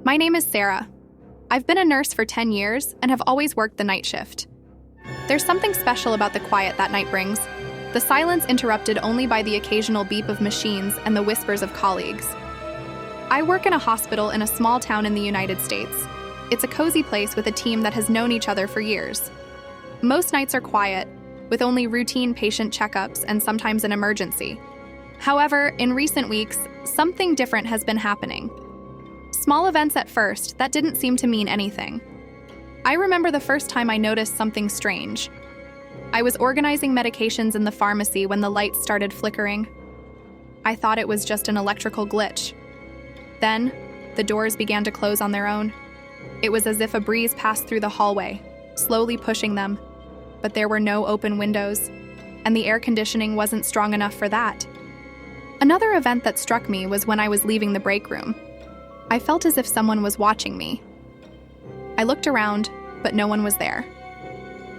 My name is Sarah. I've been a nurse for 10 years and have always worked the night shift. There's something special about the quiet that night brings, the silence interrupted only by the occasional beep of machines and the whispers of colleagues. I work in a hospital in a small town in the United States. It's a cozy place with a team that has known each other for years. Most nights are quiet, with only routine patient checkups and sometimes an emergency. However, in recent weeks, something different has been happening. Small events at first that didn't seem to mean anything. I remember the first time I noticed something strange. I was organizing medications in the pharmacy when the lights started flickering. I thought it was just an electrical glitch. Then, the doors began to close on their own. It was as if a breeze passed through the hallway, slowly pushing them. But there were no open windows, and the air conditioning wasn't strong enough for that. Another event that struck me was when I was leaving the break room. I felt as if someone was watching me. I looked around, but no one was there.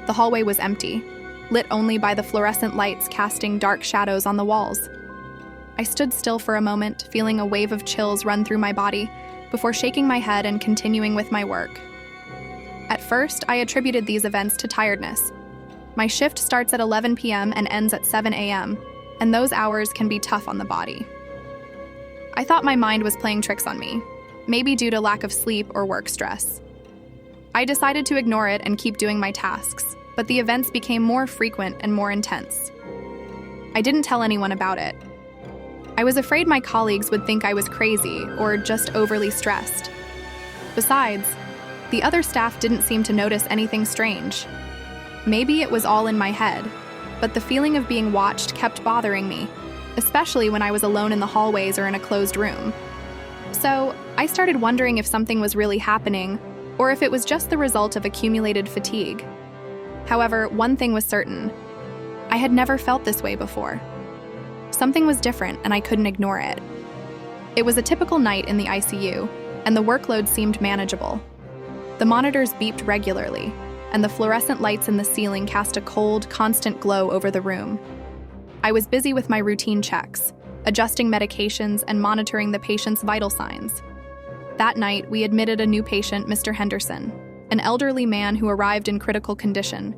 The hallway was empty, lit only by the fluorescent lights casting dark shadows on the walls. I stood still for a moment, feeling a wave of chills run through my body, before shaking my head and continuing with my work. At first, I attributed these events to tiredness. My shift starts at 11 p.m. and ends at 7 a.m., and those hours can be tough on the body. I thought my mind was playing tricks on me, maybe due to lack of sleep or work stress. I decided to ignore it and keep doing my tasks, but the events became more frequent and more intense. I didn't tell anyone about it. I was afraid my colleagues would think I was crazy or just overly stressed. Besides, the other staff didn't seem to notice anything strange. Maybe it was all in my head, but the feeling of being watched kept bothering me, especially when I was alone in the hallways or in a closed room. So, I started wondering if something was really happening, or if it was just the result of accumulated fatigue. However, one thing was certain. I had never felt this way before. Something was different, and I couldn't ignore it. It was a typical night in the ICU, and the workload seemed manageable. The monitors beeped regularly, and the fluorescent lights in the ceiling cast a cold, constant glow over the room. I was busy with my routine checks, adjusting medications and monitoring the patient's vital signs. That night, we admitted a new patient, Mr. Henderson, an elderly man who arrived in critical condition.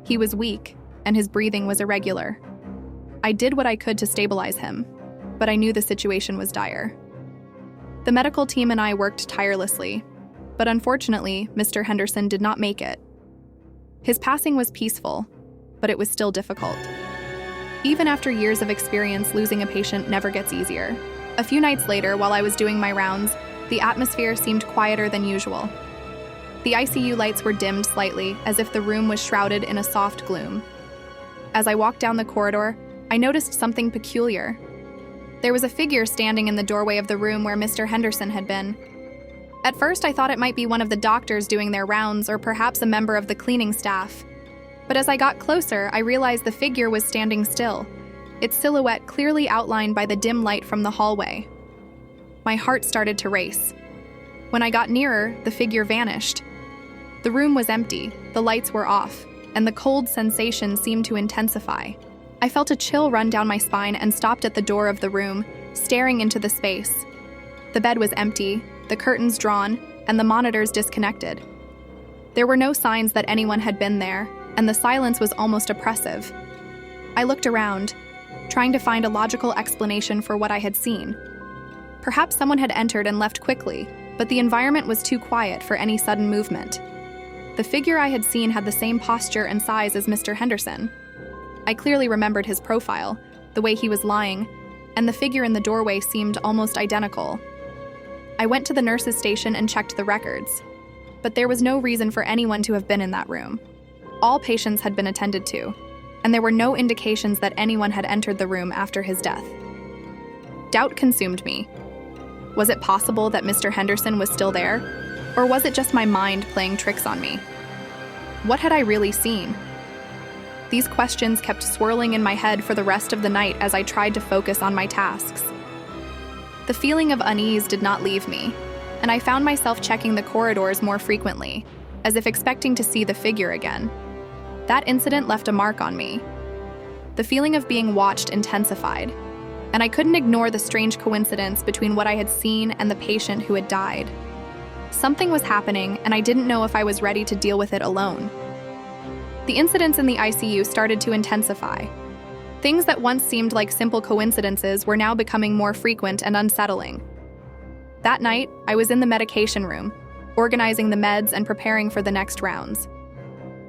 He was weak, and his breathing was irregular. I did what I could to stabilize him, but I knew the situation was dire. The medical team and I worked tirelessly, but unfortunately, Mr. Henderson did not make it. His passing was peaceful, but it was still difficult. Even after years of experience, losing a patient never gets easier. A few nights later, while I was doing my rounds, the atmosphere seemed quieter than usual. The ICU lights were dimmed slightly, as if the room was shrouded in a soft gloom. As I walked down the corridor, I noticed something peculiar. There was a figure standing in the doorway of the room where Mr. Henderson had been. At first, I thought it might be one of the doctors doing their rounds or perhaps a member of the cleaning staff. But as I got closer, I realized the figure was standing still, its silhouette clearly outlined by the dim light from the hallway. My heart started to race. When I got nearer, the figure vanished. The room was empty, the lights were off, and the cold sensation seemed to intensify. I felt a chill run down my spine and stopped at the door of the room, staring into the space. The bed was empty, the curtains drawn, and the monitors disconnected. There were no signs that anyone had been there, and the silence was almost oppressive. I looked around, trying to find a logical explanation for what I had seen. Perhaps someone had entered and left quickly, but the environment was too quiet for any sudden movement. The figure I had seen had the same posture and size as Mr. Henderson. I clearly remembered his profile, the way he was lying, and the figure in the doorway seemed almost identical. I went to the nurse's station and checked the records, but there was no reason for anyone to have been in that room. All patients had been attended to, and there were no indications that anyone had entered the room after his death. Doubt consumed me. Was it possible that Mr. Henderson was still there, or was it just my mind playing tricks on me? What had I really seen? These questions kept swirling in my head for the rest of the night as I tried to focus on my tasks. The feeling of unease did not leave me, and I found myself checking the corridors more frequently, as if expecting to see the figure again. That incident left a mark on me. The feeling of being watched intensified, and I couldn't ignore the strange coincidence between what I had seen and the patient who had died. Something was happening, and I didn't know if I was ready to deal with it alone. The incidents in the ICU started to intensify. Things that once seemed like simple coincidences were now becoming more frequent and unsettling. That night, I was in the medication room, organizing the meds and preparing for the next rounds.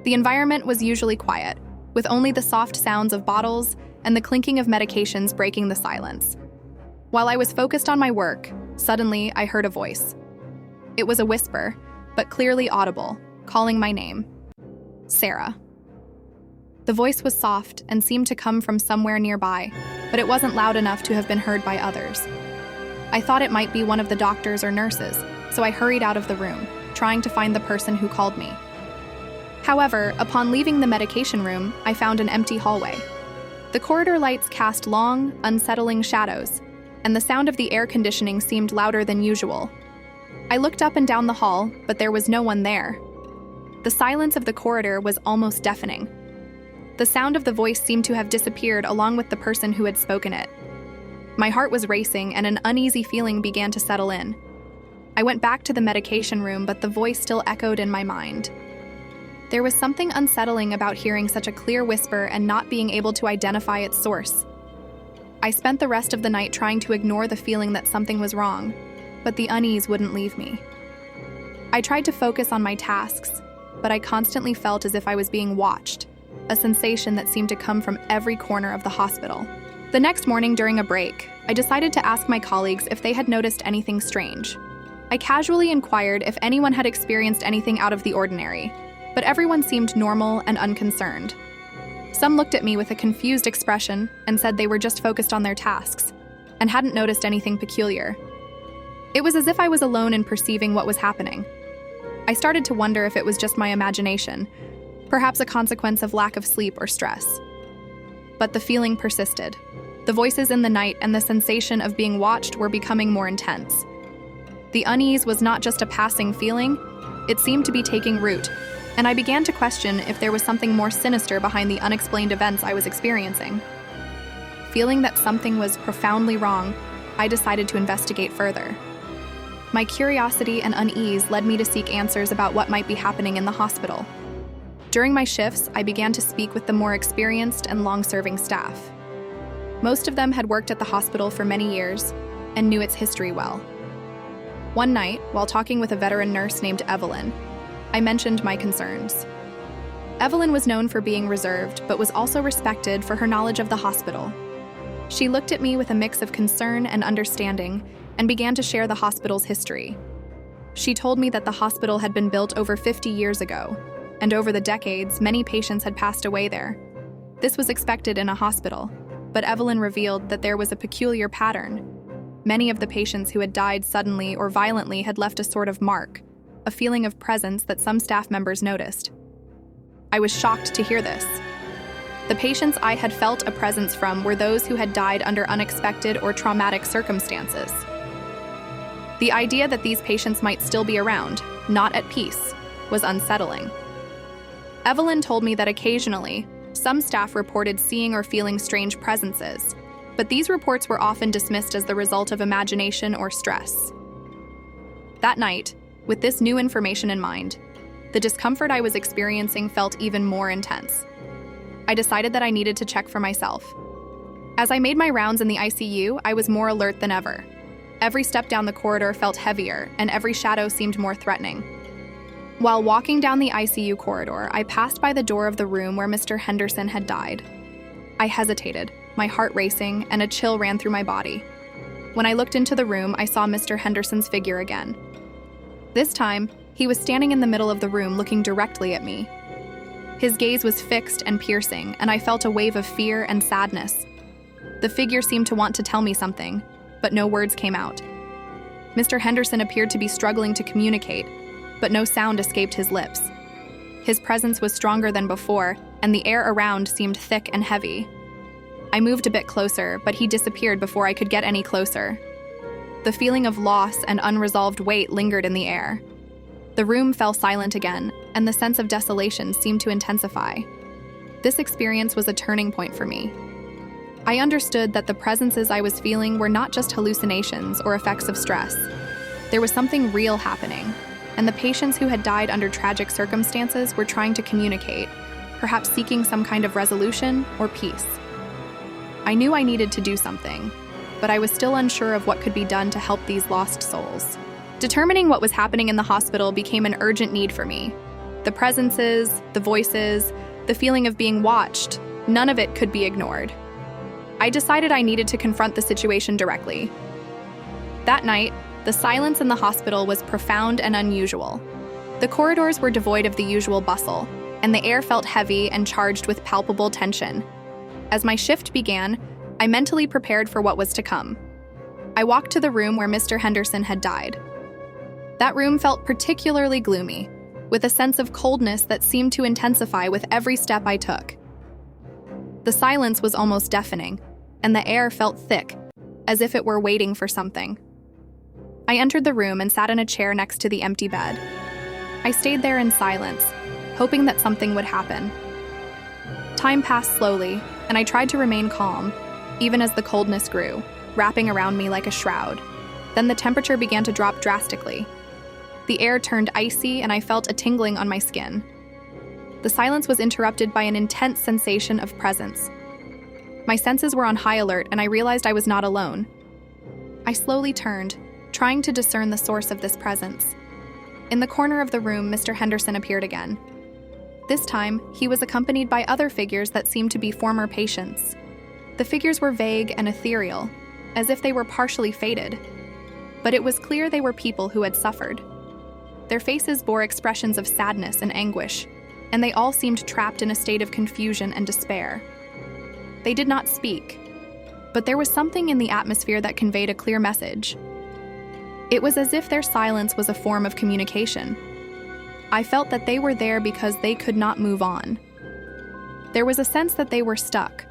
The environment was usually quiet, with only the soft sounds of bottles and the clinking of medications breaking the silence. While I was focused on my work, suddenly I heard a voice. It was a whisper, but clearly audible, calling my name. Sarah. The voice was soft and seemed to come from somewhere nearby, but it wasn't loud enough to have been heard by others. I thought it might be one of the doctors or nurses, so I hurried out of the room, trying to find the person who called me. However, upon leaving the medication room, I found an empty hallway. The corridor lights cast long, unsettling shadows, and the sound of the air conditioning seemed louder than usual. I looked up and down the hall, but there was no one there. The silence of the corridor was almost deafening. The sound of the voice seemed to have disappeared along with the person who had spoken it. My heart was racing and an uneasy feeling began to settle in. I went back to the medication room, but the voice still echoed in my mind. There was something unsettling about hearing such a clear whisper and not being able to identify its source. I spent the rest of the night trying to ignore the feeling that something was wrong, but the unease wouldn't leave me. I tried to focus on my tasks, but I constantly felt as if I was being watched, a sensation that seemed to come from every corner of the hospital. The next morning during a break, I decided to ask my colleagues if they had noticed anything strange. I casually inquired if anyone had experienced anything out of the ordinary, but everyone seemed normal and unconcerned. Some looked at me with a confused expression and said they were just focused on their tasks and hadn't noticed anything peculiar. It was as if I was alone in perceiving what was happening. I started to wonder if it was just my imagination, perhaps a consequence of lack of sleep or stress. But the feeling persisted. The voices in the night and the sensation of being watched were becoming more intense. The unease was not just a passing feeling, it seemed to be taking root, and I began to question if there was something more sinister behind the unexplained events I was experiencing. Feeling that something was profoundly wrong, I decided to investigate further. My curiosity and unease led me to seek answers about what might be happening in the hospital. During my shifts, I began to speak with the more experienced and long-serving staff. Most of them had worked at the hospital for many years and knew its history well. One night, while talking with a veteran nurse named Evelyn, I mentioned my concerns. Evelyn was known for being reserved, but was also respected for her knowledge of the hospital. She looked at me with a mix of concern and understanding and began to share the hospital's history. She told me that the hospital had been built over 50 years ago, and over the decades, many patients had passed away there. This was expected in a hospital, but Evelyn revealed that there was a peculiar pattern. Many of the patients who had died suddenly or violently had left a sort of mark, a feeling of presence that some staff members noticed. I was shocked to hear this. The patients I had felt a presence from were those who had died under unexpected or traumatic circumstances. The idea that these patients might still be around, not at peace, was unsettling. Evelyn told me that occasionally, some staff reported seeing or feeling strange presences, but these reports were often dismissed as the result of imagination or stress. That night, with this new information in mind, the discomfort I was experiencing felt even more intense. I decided that I needed to check for myself. As I made my rounds in the ICU, I was more alert than ever. Every step down the corridor felt heavier, and every shadow seemed more threatening. While walking down the ICU corridor, I passed by the door of the room where Mr. Henderson had died. I hesitated, my heart racing, and a chill ran through my body. When I looked into the room, I saw Mr. Henderson's figure again. This time, he was standing in the middle of the room looking directly at me. His gaze was fixed and piercing, and I felt a wave of fear and sadness. The figure seemed to want to tell me something, but no words came out. Mr. Henderson appeared to be struggling to communicate, but no sound escaped his lips. His presence was stronger than before, and the air around seemed thick and heavy. I moved a bit closer, but he disappeared before I could get any closer. The feeling of loss and unresolved weight lingered in the air. The room fell silent again, and the sense of desolation seemed to intensify. This experience was a turning point for me. I understood that the presences I was feeling were not just hallucinations or effects of stress. There was something real happening, and the patients who had died under tragic circumstances were trying to communicate, perhaps seeking some kind of resolution or peace. I knew I needed to do something, but I was still unsure of what could be done to help these lost souls. Determining what was happening in the hospital became an urgent need for me. The presences, the voices, the feeling of being watched, none of it could be ignored. I decided I needed to confront the situation directly. That night, the silence in the hospital was profound and unusual. The corridors were devoid of the usual bustle, and the air felt heavy and charged with palpable tension. As my shift began, I mentally prepared for what was to come. I walked to the room where Mr. Henderson had died. That room felt particularly gloomy, with a sense of coldness that seemed to intensify with every step I took. The silence was almost deafening, and the air felt thick, as if it were waiting for something. I entered the room and sat in a chair next to the empty bed. I stayed there in silence, hoping that something would happen. Time passed slowly, and I tried to remain calm, even as the coldness grew, wrapping around me like a shroud. Then the temperature began to drop drastically. The air turned icy, and I felt a tingling on my skin. The silence was interrupted by an intense sensation of presence. My senses were on high alert, and I realized I was not alone. I slowly turned, trying to discern the source of this presence. In the corner of the room, Mr. Henderson appeared again. This time, he was accompanied by other figures that seemed to be former patients. The figures were vague and ethereal, as if they were partially faded. But it was clear they were people who had suffered. Their faces bore expressions of sadness and anguish, and they all seemed trapped in a state of confusion and despair. They did not speak, but there was something in the atmosphere that conveyed a clear message. It was as if their silence was a form of communication. I felt that they were there because they could not move on. There was a sense that they were stuck,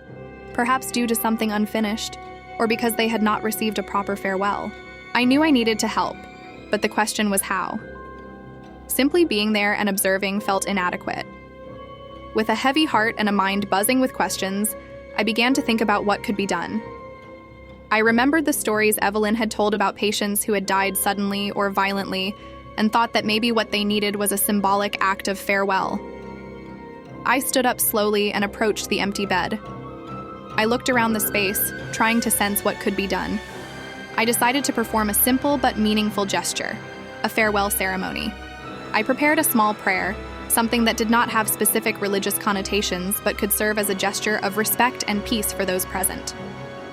perhaps due to something unfinished, or because they had not received a proper farewell. I knew I needed to help, but the question was how. Simply being there and observing felt inadequate. With a heavy heart and a mind buzzing with questions, I began to think about what could be done. I remembered the stories Evelyn had told about patients who had died suddenly or violently, and thought that maybe what they needed was a symbolic act of farewell. I stood up slowly and approached the empty bed. I looked around the space, trying to sense what could be done. I decided to perform a simple but meaningful gesture, a farewell ceremony. I prepared a small prayer, something that did not have specific religious connotations but could serve as a gesture of respect and peace for those present.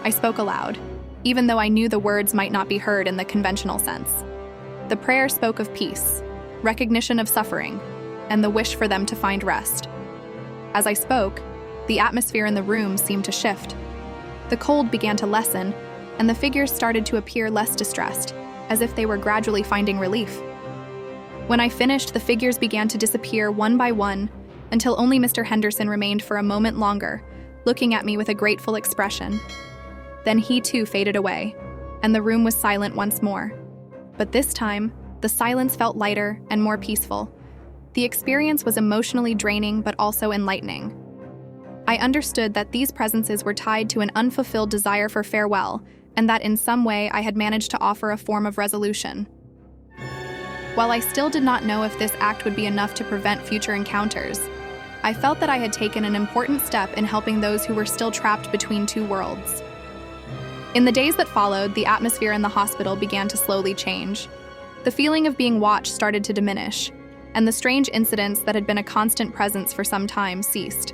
I spoke aloud, even though I knew the words might not be heard in the conventional sense. The prayer spoke of peace, recognition of suffering, and the wish for them to find rest. As I spoke, the atmosphere in the room seemed to shift. The cold began to lessen, and the figures started to appear less distressed, as if they were gradually finding relief. When I finished, the figures began to disappear one by one, until only Mr. Henderson remained for a moment longer, looking at me with a grateful expression. Then he too faded away, and the room was silent once more. But this time, the silence felt lighter and more peaceful. The experience was emotionally draining but also enlightening. I understood that these presences were tied to an unfulfilled desire for farewell, and that in some way I had managed to offer a form of resolution. While I still did not know if this act would be enough to prevent future encounters, I felt that I had taken an important step in helping those who were still trapped between two worlds. In the days that followed, the atmosphere in the hospital began to slowly change. The feeling of being watched started to diminish, and the strange incidents that had been a constant presence for some time ceased.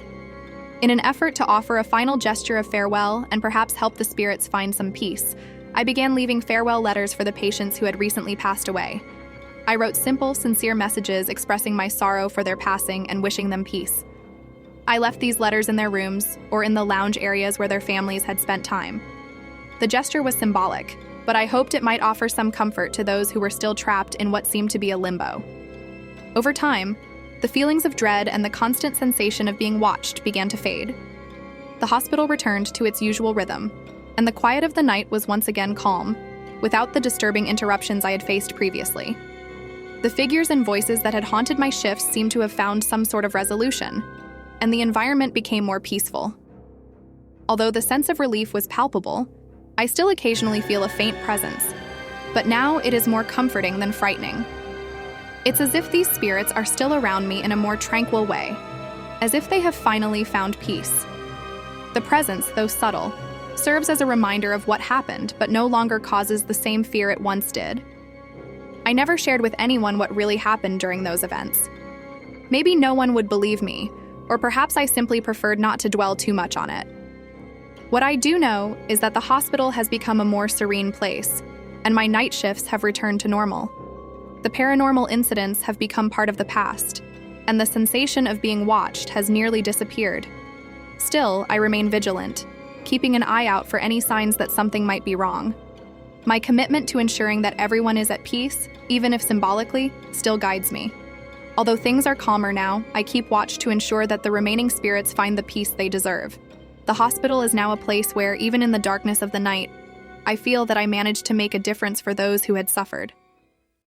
In an effort to offer a final gesture of farewell and perhaps help the spirits find some peace, I began leaving farewell letters for the patients who had recently passed away. I wrote simple, sincere messages expressing my sorrow for their passing and wishing them peace. I left these letters in their rooms or in the lounge areas where their families had spent time. The gesture was symbolic, but I hoped it might offer some comfort to those who were still trapped in what seemed to be a limbo. Over time, the feelings of dread and the constant sensation of being watched began to fade. The hospital returned to its usual rhythm, and the quiet of the night was once again calm, without the disturbing interruptions I had faced previously. The figures and voices that had haunted my shifts seemed to have found some sort of resolution, and the environment became more peaceful. Although the sense of relief was palpable, I still occasionally feel a faint presence, but now it is more comforting than frightening. It's as if these spirits are still around me in a more tranquil way, as if they have finally found peace. The presence, though subtle, serves as a reminder of what happened, but no longer causes the same fear it once did. I never shared with anyone what really happened during those events. Maybe no one would believe me, or perhaps I simply preferred not to dwell too much on it. What I do know is that the hospital has become a more serene place, and my night shifts have returned to normal. The paranormal incidents have become part of the past, and the sensation of being watched has nearly disappeared. Still, I remain vigilant, keeping an eye out for any signs that something might be wrong. My commitment to ensuring that everyone is at peace, even if symbolically, still guides me. Although things are calmer now, I keep watch to ensure that the remaining spirits find the peace they deserve. The hospital is now a place where, even in the darkness of the night, I feel that I managed to make a difference for those who had suffered.